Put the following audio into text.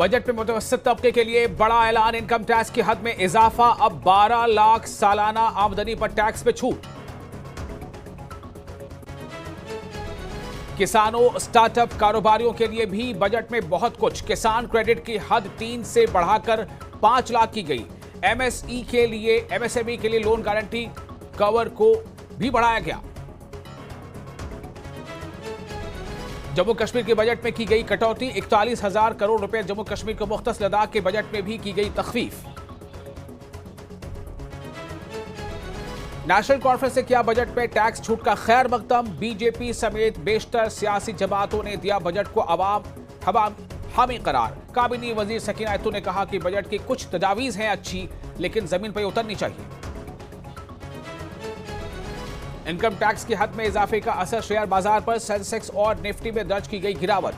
Budget में मुतवस्सित तबके के लिए बड़ा ऐलान। इनकम टैक्स की हद में इजाफा, अब 12 लाख सालाना आमदनी पर टैक्स पे छूट। किसानों, स्टार्टअप कारोबारियों के लिए भी बजट में बहुत कुछ। किसान क्रेडिट की हद 3 से बढ़ाकर 5 लाख की गई। एमएसई के लिए एमएसएमई के लिए लोन गारंटी कवर को भी बढ़ाया गया। जम्मू कश्मीर के बजट में की गई कटौती, 41,000 करोड़ रुपए। जम्मू कश्मीर को मुख्तस लद्दाख के बजट में भी की गई तखफीफ। नेशनल कॉन्फ्रेंस से किया बजट में टैक्स छूट का खैर मकदम। बीजेपी समेत बेशतर सियासी जमातों ने दिया बजट को हामी करार। काबीना वजीर सकीना अत्तू ने कहा कि बजट की कुछ तजावीज हैं अच्छी, लेकिन जमीन पर उतरनी चाहिए। इनकम टैक्स की हद में इजाफे का असर शेयर बाजार पर। सेंसेक्स और निफ्टी में दर्ज की गई गिरावट।